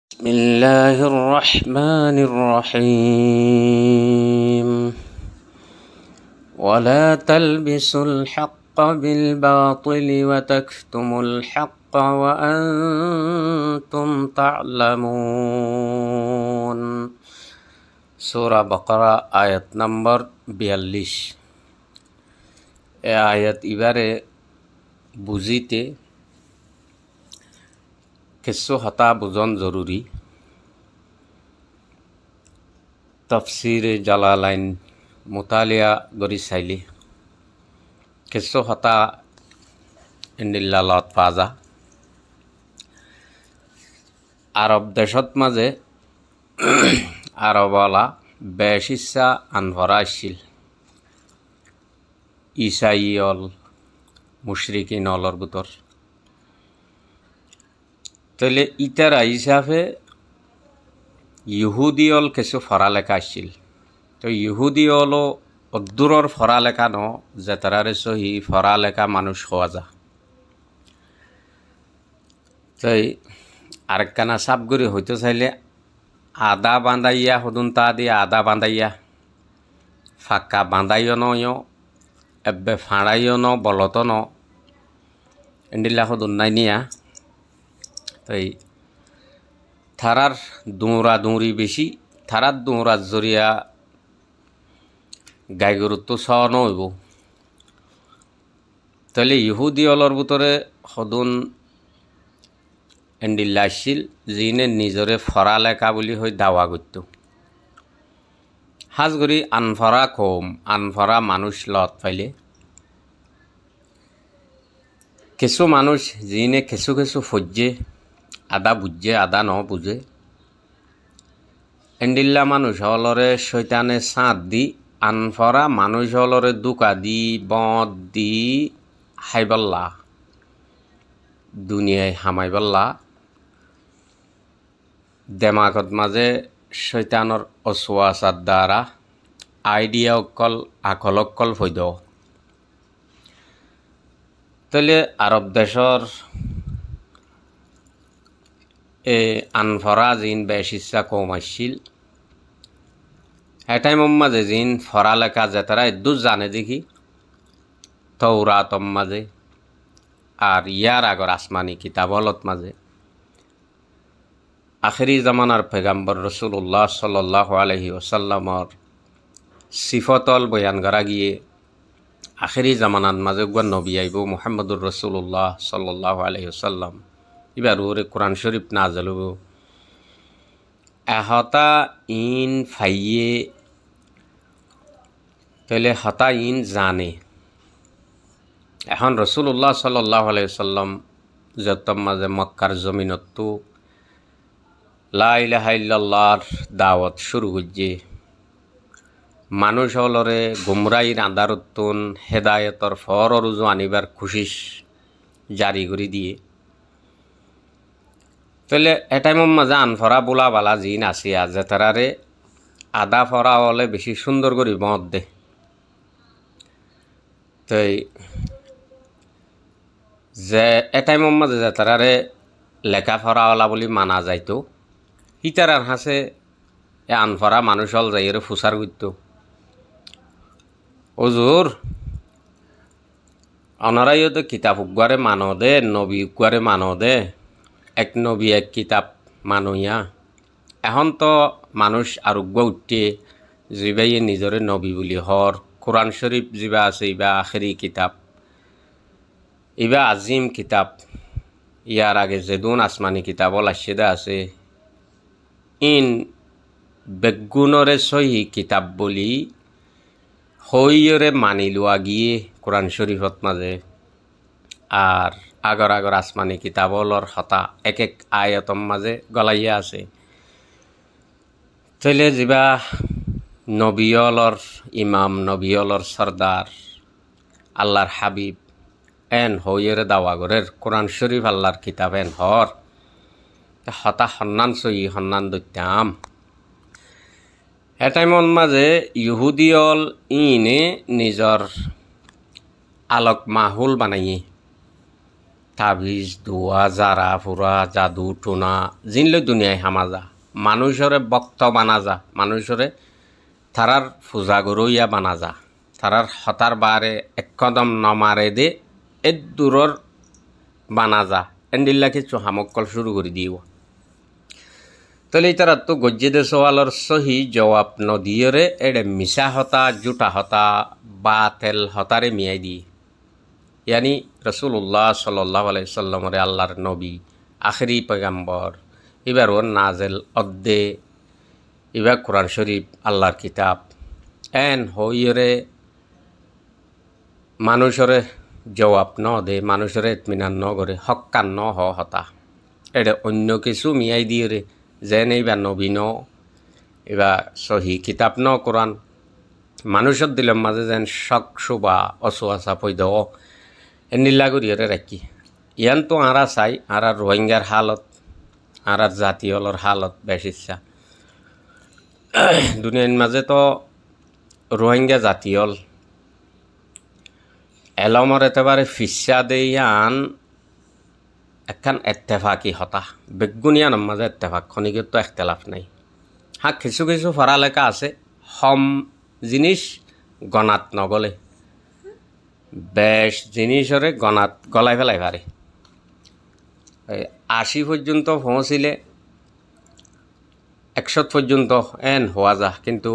بسم الله الرحمن الرحيم ولا تلبسوا الحق بالباطل وتكتموا الحق وأنتم تعلمون سورة بقرة آية نمبر 42 এই আয়াত এবারে বুঝিতে কিছু হতা বুঝন জরুরি। তফসির জালালাইন মুতালিয়া গরি চাইলে কিছু হতা ইন্দিল্লালত পাজা। আরব দেশত মাঝে আরবলা বেশ ইচ্ছা আনভরা আসছিল। ইসাইল মুশরিকিন অলর বুতর তাহলে ইতারা হিসাবে ইহুদিয়ল কিছু ফরালেখা আসছিল। তো ইহুদিয়লও অদূরর ফরালেখা ন যে তারারে সহি ফরালেখা মানুষ হওয়া যা। তাই আরেকখানা সাপগুড়ি হইতে চাইলে আদা বাঁধাইয়া সদুন তা দিয়ে আদা বাঁধাইয়া ফাঁকা বাঁধাইও নয় এবে ফাঁড়াইও ন বলত ন এন্ডিলা সদুন নাই নিয়া। তাই থারার দৌড়া দৌড়ি বেশি, থারার দৌড়ার জরিয়া গাই গরুর তো সন হইব। তাহলে ইহুদি অলর ভিতরে সদুন এন্ডিল্লা আসছিল যিনে নিজরে ফরালেখা বুলি হৈ দাৱা করত। হাজ করি আনফরা কম আনফরা মানুষ লত পাইলে কিছু মানুষ যিনে কিছু কিছু ফজ্জে আদা বুঝে আদা ন বুঝে এন্ডিল্লা মানুষ হলরে শৈতানে সাঁত দি আনফরা মানুষ হলরে দুকা দি বদ দি হাইবাল্লা দুনিয়ায় হামাইবাল্লা দেমাগত মাঝে শৈতানৰ অসুয়াসার দ্বারা আইডিয়া অকল আকল অকল ফৈদ। তাহলে আরব দেশর আনফরা জিন বেশ ইচ্ছা কম আসছিল। এটাই মাঝে জিন ফরালেখা যে তারা এদুর জানে দেখি তৌরাতম মাঝে আর ইয়ার আগর আসমানি কিতাবলত মাঝে আখেরি জামানার পেগাম্বর রসুল্লাহ সাল্লাল্লাহু আলাইহি ওয়াসাল্লামর সিফতল বয়ান করা গিয়ে আখেরি জামানার মাঝে গুয়া নবী আইব মুহাম্মদুর রসুল্লাহ সাল্লাল্লাহু আলাইহি ওয়াসাল্লাম। এবার ওরে কোরআন শরীফ নাযিল হইব। এহতা ইন ফাইয়ে তাহলে হতা ইন জানে। এখন রসুল্লাহ সাল্লাল্লাহু আলাইহি ওয়াসাল্লাম যত মাঝে মক্কার জমিনতো লা ইলাহা ইল্লাল্লাহর দাওয়াত শুরু হইছে। মানুষ হলরে গুমরাইর আন্ধারতুন হেদায়তর ফর রুজু আনিবার খুশিস জারি করে দিয়ে। তাহলে এটাই মাঝে আনফরা বোলা বালা জিন আছে যে তারারে আদা ফরা হলে বেশি সুন্দর করে মত দে। তাই যে এটাই মাঝে যে তারারে লেখাফরা ওলা বলি মানা যাইতো হিতারার হাসে এ আনফরা মানুষ হল যাই ফুসার করত। ওজোর অনারাইও তো কিতাব উগারে মানো দে নবী উগারে মানো দে এক নবী এক কিতাব মানুয়া। এখন তো মানুষ আর উগ্গ উঠে যিবাই নিজরে নবী বুলি হর কোরআন শরীফ যিবা আছে ইবা আখেরি কিতাব ইবা আজিম কিতাব। ইয়ার আগে যেদুন আসমানি কিতাব লাসিদা আছে ইন বেগুনরে সহি কিতাব বলি হইরে মানি লোয়া গিয়ে কোরআন শরীফত মাঝে আর আগর আগর আসমানি কিতাবলর হতা এক এক আয়তম মাঝে গলাইয়া আছে। তাইলে যিবা নবিয়লর ইমাম নবিয়লর সর্দার আল্লাহর হাবিব এন হইরে দাওয়াগরের কোরআন শরীফ আল্লাহর কিতাব এন হর হতা সন্নান সহি সন্নান দৈত্যাম। এটাই মন মাঝে ইহুদিয়ল ইনে নিজর আলোক মাহুল বানাইয়ে তাবিজ দোয়া জারা ফুরা জাদু টোনা জিনলে দুনিয়ায় হামাজা মানুষরে বক্ত বানাজা মানুষরে তারার পূজা গরইয়া বানাজা তারার হতার বারে এক কদম নমারে দে এ দূরর বানাজা এন্ডিল্লা কিছু হামক্কল শুরু করে দিব তাহলে তারা তো গজ্জেদে সওয়ালর সহি জবাব নদিয়রে এডে মিশা হতা জুটা হতা বাতেল হতারে মিয়াই দি ইয়ানি রসুল্লাহ সাল্লাল্লাহু আলাইহি সাল্লামরে আল্লাহর নবী আখেরি পয়গাম্বর এবার ওর নাজেল অদ্দে এবার কোরআন শরীফ আল্লাহর কিতাব এন হইরে মানুষরে জবাব ন দে মানুষরে ইতমিনান ন করে হক্কান ন হতা এডে অন্য কিছু মিয়াই দিয়ে রে যেন এইবার নবী ন এবার সহি কিতাব ন কোরআন মানুষের দিলের মাঝে যেন শক শোভা অসুয়াশা পৈদ এনিল্লা করিয়রে রাখি ইয়ান তো আরা চাই আর রোহিঙ্গার হালত আর জাতীয়লর হালত বেশ ইচ্ছা দুনিয়ার মাঝে তো রোহিঙ্গা জাতীয়ল এলমর একেবারে ফিসা দেয়ান একখান এত্তেফাকি হতা বেগুনিয়ানের মাঝে এত্তেফাক খনিকের তো একতেলাফ নাই হ্যাঁ কিছু কিছু পড়ালেখা আছে হম জিনিস গণাত নগলে বেশ জিনিসরে গণাত গলাই ফেলাই পারে 80 পর্যন্ত পৌঁছিলে 100 পর্যন্ত এন হওয়া যা কিন্তু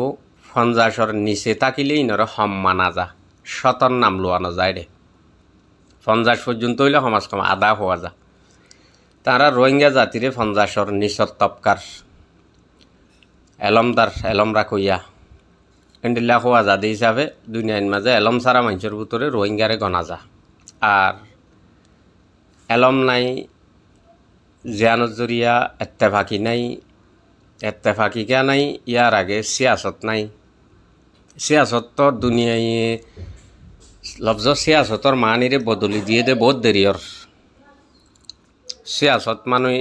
50-এর নিচে থাকিলেই নরে হম মানা যা শতর নাম লোয়ানো যায় রে 50 পর্যন্ত হইলে সমাজ কম আদা হওয়া যা তারা রোহিঙ্গা জাতিরে 50-এর নিচর তবকার এলমদার এলমরা কইয়া এন্ডিল্লা হওয়া যাদি হিসাবে দুনিয়ার মাঝে এলম সারা মানুষের ভিতরে রোহিঙ্গারে গনা যা আর এলম নাই জিয়ানত জরিয়া এত্তেফাকি নাই এত্তেফাকিকা নাই ইয়ার আগে সিয়াসত নাই সিয়াসত তো দুনিয়ায় লফজ সিয়াসতর মানিরে বদলি দিয়ে দে বহুত দেরিয়র সিয়াসত মানুষ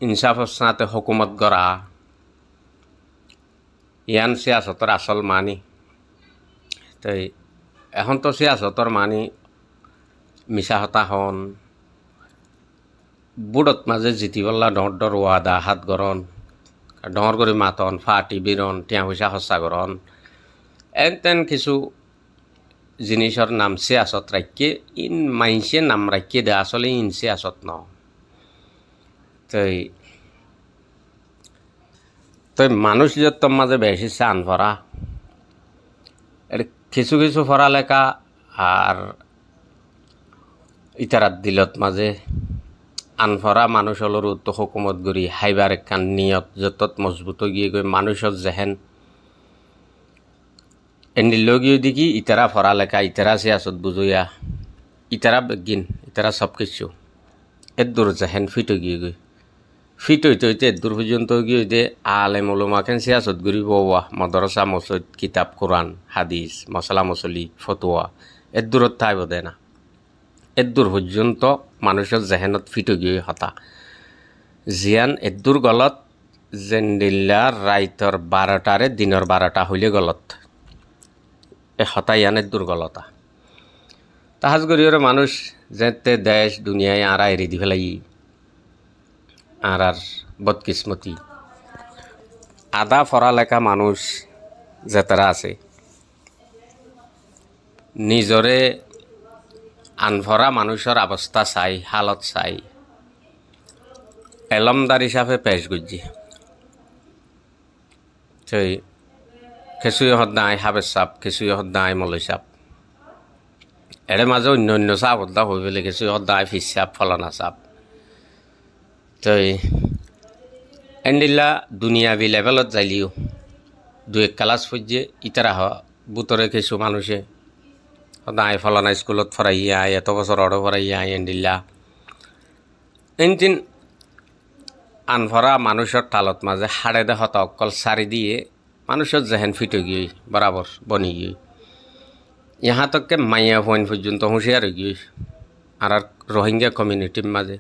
ইনসাফ সাথে হুকুমত গড়া ইয়ান সিয়াসতর আসল মানি তাই এখন তো সিয়াসতর মানি মিছা হতা হন বুড়ত মাঝে জিতিবল্লা ডর ডর ওয়াদা হাত গরণ ডর করে মাতন ফাটি বিরন টিয়া পয়সা সঁচা গরণ এন তেন কিছু জিনিসের নাম সিয়াসত রাখিয়ে ইন মাইনসে নাম রাখিয়ে দে আসলে ইন সিয়াসত ন তো মানুষ যত মাঝে বেশি চান ভরা কিছু কিছু পড়ালেখা আর ইতারাত দিলত মাঝে আনফরা মানুষ হলর উত্ত হুকুমত গড়ি হাইবার একখান নিয়ত যতত মজবুত গিয়ে গৈ মানুষের যেহেন এনে লগিয়ে দেখি ইতারা পড়ালেখা ইতারা সিয়াসত বুঝইয়া ইতারা বেগিন ইতারা সব কিছু এদূর যেহেন ফিট গিয়ে গই ফিট হইতে হইতে এদূর পর্যন্ত গিয়ে দে আলেম উলামাকেন সিয়াসত গড়ি বওয়া মদরসা মসজিদ কিতাব কোরআন হাদিস মশলা মশলি ফতোয়া এদূরত থাইব দে না এদূর পর্যন্ত মানুষের জেহেনত ফিট গিয়ে হতা জিয়ান এদূর গলত জেন্ডিল্লার রাইতর 12টারে দিনের 12টা হইলে গলত এ হতা ইয়ান এদূর গলতা তাহাজ গরিয়রে মানুষ যেতে দেশ দুনিয়ায় আরা এরি দি ফেলাই আর বদকিসমতি আদা পড়ালেখা মানুষ যেতারা আছে নিজরে আনভরা মানুষের অবস্থা চাই হালত চাই এলমদার হিসাবে পেশ গুজি সেই কিছুই সদায় হাবের সাপ কিছুই সদায় মলই সাপ এর মাঝে অন্য অন্য চাপ সদা হৈ পেলাই কিছুই সদায় ফিস সাপ ফলনা সাপ তো এন্ডিল্লা দুনিয়াবি লেভেলত যাইলিও 2 ক্লাস পর্যে ইতারা বুতরে কিছু মানুষে সদায় ফলনা স্কুলত ফরাইয়া এত বছর অর্ডার ফরাইয়া এন্ডিল্লা এনতিন আনভরা মানুষের তালত মাঝে হাড়ে দে হতা অকল সারি দিয়ে মানুষের জেহেন ফিট গিয়ে বরাবর বনি গিয়ে ইহা তককে মাইয়া ফোন পর্যন্ত হুঁশিয়ার গিয়ে আর রোহিঙ্গা কমিউনিটির মাঝে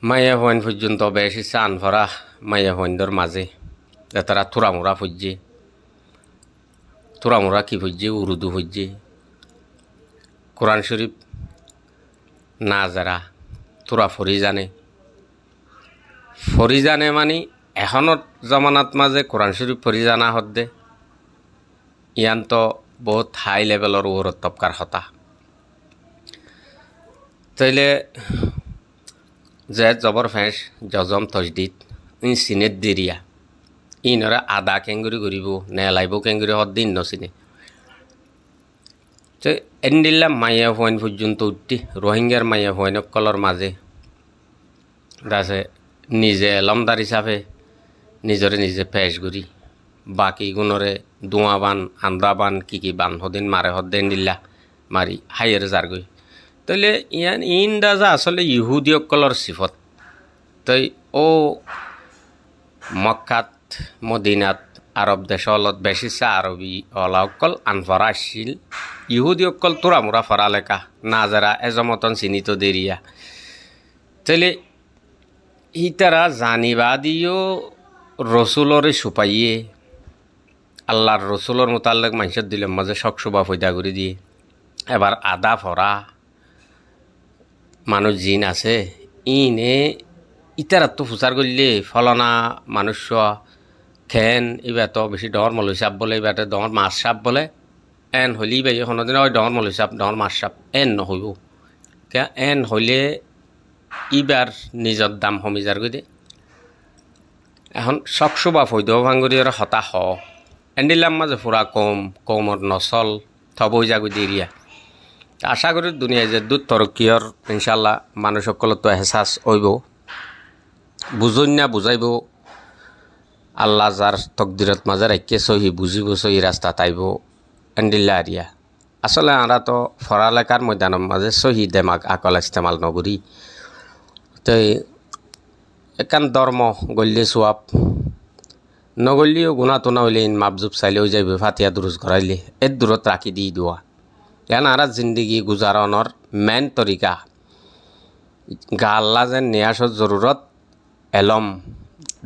মাইয়া ফোন পর্যন্ত বেশি চান ভরা মাইয়া ফোনদের মাঝে তারা থুরামুরা ফুজছে থুরামুরা কি ফুজছে উর্দু ফুজছে কোরআন শরীফ না যারা তোরা ফরি জানে মানে এখনত জমানাত মাঝে কোরআন শরীফ ফরি জানা হদ্দে ইয়ান তো বহুত হাই লেভেলৰ ওপৰত তবকাৰ হতা তাইলে জেদ জবর ফেঁস জজম তজদিদ ইন সিনেত দেরিয়া ইনরা আদা কেঙ্গুরি ঘুরিব নেলাইব কেঙ্গুরি হদ্দিন নচিনে তো এন্ডিল্লা মাইয়া ফোয়াইন পর্যন্ত উঠতি রোহিঙ্গার মাইয়া ফোয়াইনক কলর মাঝে দাসে নিজে এলমদার হিসাবে নিজরে নিজে পেশ করি বাকি গুণরে দুয়া বান আন্দা বান কি বান হদিন মারে হদ্দেন দিল্লা মারি হাইয়ের যার গই তাইলে ইয়ান ইন্দাজা আসলে ইহুদিয়কলর সিফত তই ও মক্কাত মদিনাত আরব দেশলত বেশিসা আরবি অলাউকল আনফরা আসছিল ইহুদিয়কল তোরা মোরা ফরালেকা না যারা এজমতন চিনিত দেরিয়া তাইলে ইতারা জানিবা দিও রসুলরে সুপাইয়ে আল্লাহর রসুলর মোতাল্লেক মানুষের দিলের মাঝে শকসুবা ফয়দা করে দিয়ে এবার আদা ফরা মানুষ জিন আছে ইনে ইতারা তো ফুচার করলে ফলনা মানুষ খেন এবার তো বেশি ডর মলই সাপ বলে এবার ডর মাছ সাপ বলে এন হলি বাই কোনোদিন ওই ডর মলই সাপ ডর মাছ সাপ এন নহইব কে এন হইলে ইবার নিজর দাম সমিজাৰ গৈ দে এখন শকসুবা ফৈদ ভাঙ্গুরির হতাশ এন্ডিলাম মাঝে ফুরা কমর নচল থবই যাগৈ দেরিয়া আশা করি দুনিয়ায় যে দূর তরক্কিয়র ইনশাল্লাহ মানুষ সকলতো এহসাস হইব বুঝইনা বুঝাইব আল্লাহ যার তকদিরত মাঝে রাখে সহি বুঝিব সহি রাস্তা তাইব এন্ডিল্লা আরিয়া আসলে আমরা তো ফরালেখার ময়দানের মাঝে সহি দেমাগ আকল ইস্তেমাল নগরী তো একান ধর্ম গল্লে সোয়াব নগল্লিও গুণা তোনা হইলে মাপজুপ চাইলেও যাইব ফাতিয়া দুরুজ ঘরাইলে এর দূরত রাখি দি দেওয়া ইয়ান আর জিন্দগি গুজারণর মেন তরিকা গা আল্লাহ যেন নিয়াসর জরুরত এলম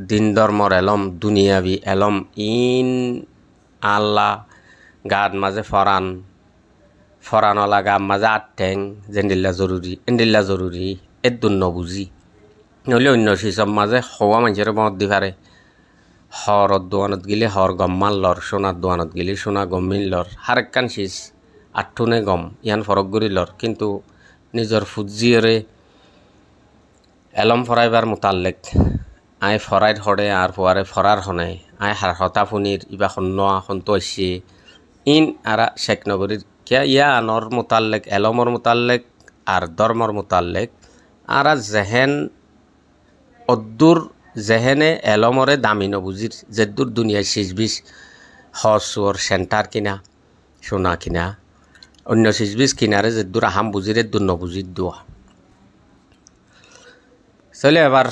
দিন ধর্মর এলম দুনিয়াবি এলম ইন আল্লাহ গাত মাঝে ফরানলা গা মাঝে আঠেং যেন্দিল্লা জরুরি এন্দিল্লা জরুরি এর দুন নবুজি নইলে অন্য সিসব মাঝে হওয়া মানুষের মত দি পারে হরত দোয়ানত গেলে হর গম্মান লর সোনার দোয়ানত গেলে সোনা গম্মিন লর হারেকান সিস আঠুনে গম ইয়ান ফরক গরি লর কিন্তু নিজর ফুজিয়রে এলম ফরাইবার মোতাল্লেক আই ফরাইর হরে আর ফুয়ারে ফরার হনে আই হার হতা ফুনির ইবা সন্নোয়া সন্তু আসছে ইন আরা শেখ নগরীর কিয়া ইয়া আনর মোতাল্লেক এলমর মোতাল্লেক আর ধর্মর মোতাল্লেক আরা জেহেন অদ্দুর জেহেনে এলমরে দামি নবুজির যেদুর দুনিয়ায় সিজবিস হসুর সেন্টার কিনা সোনা কিনা অন্য সিজবিস কিনারে যেদুর আহাম বুজিরে দূর নবুজির দোয়া চলে এবার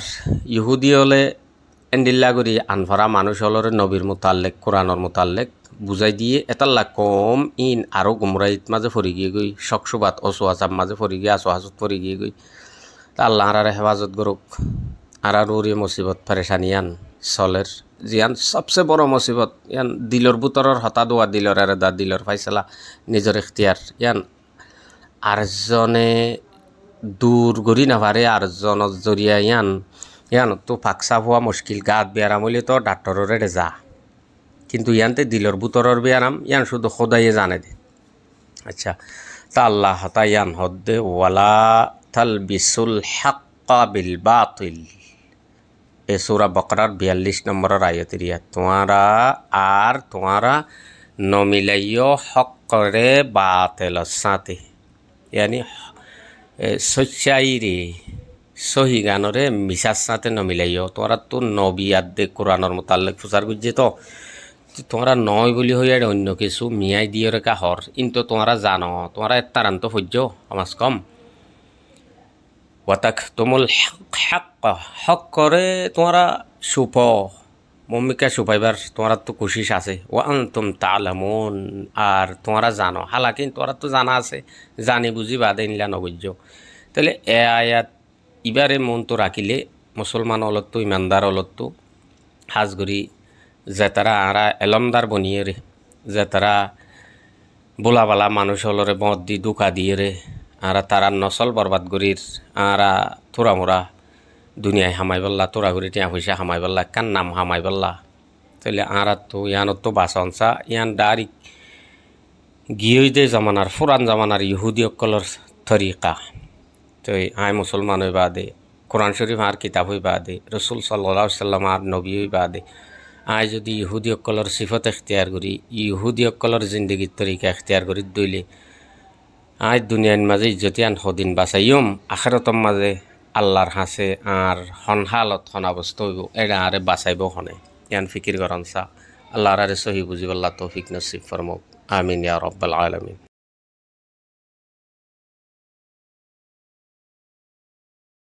ইহুদি হলে এন্ডিল্লা করি আনফরা মানুষ হলরে নবীর মোতাল্লেক কোরআনর মোতাল্লেক বুঝাই দিয়ে এতাল্লা কম ইন আরও গুমরাইত মাঝে ফরি গিয়ে গই শকসুবাত অসুয়াচাপ মাঝে ফরি গিয়ে আসহাজত ফরি গিয়ে গই তা আল্লাহ আর হেফাজত করুক আর রুরি মুসিবত পরেশানিয়ান চলের জিয়ান সবচেয়ে বড় মুসিবত ইয়ান দিলর বুতরের হতা দোয়া দিলর আর দা দিলর ফাইসলা নিজের ইখতিয়ার ইয়ান আরজনে দূর গড়ি নাভারে আরজনের জরিয়া ইয়ান তো ফাঁকসা হওয়া মুশকিল গাত বেয়ারাম হইলে তো ডাক্তরের যা কিন্তু ইয়ানতে দিলর বুতরের বেয়ারাম ইয়ান শুধু খোদাইয়ে জানে দে আচ্ছা তা আল্লাহ হতা ইয়ান হদ্দে ওয়ালা তালবিসুল হাক্কা বিল বাতিল এ সূরা বকরার 42 নম্বরের আয়াতের ইয়াত তোমারা নমিলাইও হক করে বাতিলের সাথে ইয়ানি সচ্চাইরে সহি গানরে মিশার সাথে নমিলাইও তোমরা তো নবী আদে কোরআনের মোতাল্লেক ফুসার বুঝছে তো তোমরা নয় বলি হইয়া অন্য কিছু মিয়াই দিয়ে রেখা হর কিন্তু তোমরা জানো তোমরা তারান্ত সহ্য সমাজ কম ওয়াতাক তুমুল হক করে তোমরা সুপ মম্মিকা সুপাইবার তোমরা তো কোশিস আছে ও আনতুম তালামুন আর তোমরা জানো হালাকি তোমরা তো জানা আছে জানি বুঝি বাদে নিলা নগজ্য তাহলে এ আয়াত ইবারে মন তো রাখিলে মুসলমান অলত্তো ইমানদার অলত্তো হাজগরি যে তারা আরা এলমদার বনিয়ে রে যে তারা বোলাবালা মানুষ হলরে মদ দি দুকা দিয়ে রে আর তারা নসল বরবাদ করির আর তোরা মোরা দুনিয়ায় হামাই বললা তোরা ঘুরি টিয়া পয়সা হামাই বললা কান নাম হামাই বললা তাহলে আর তো ইয়ানত তো বাসনসা ইয়ান ডারি গিয়ে দে জামানার ফুরান জামানার ইহুদি অকলর তরিকা তো আয় মুসলমান হই বাদে কোরআন শরীফ আর কিতাব হই বাদে রসুল সাল্লাল্লাহু আলাইহি সাল্লাম আর নবী হই বাদে আয় যদি ইহুদি অকলর সিফত এখতিয়ার করি ইহুদি অকলর জিন্দগির তরিকা এখতিয়ার করি দইলে আজ দুনিয়ার মাঝে ইজ্জতিয়ান সদিন বাঁচাইম আখেরতম মাঝে আল্লাহর হাসে আর হন হালত হন অবস্থা হইব এটা আরে বাঁচাইব হনে ইয়ান ফিকির করন চা আল্লাহর আরে সহি বুঝিব আল্লাহ তৌফিক নসিব ফরমক আমিন ইয়া রাব্বাল আলামিন।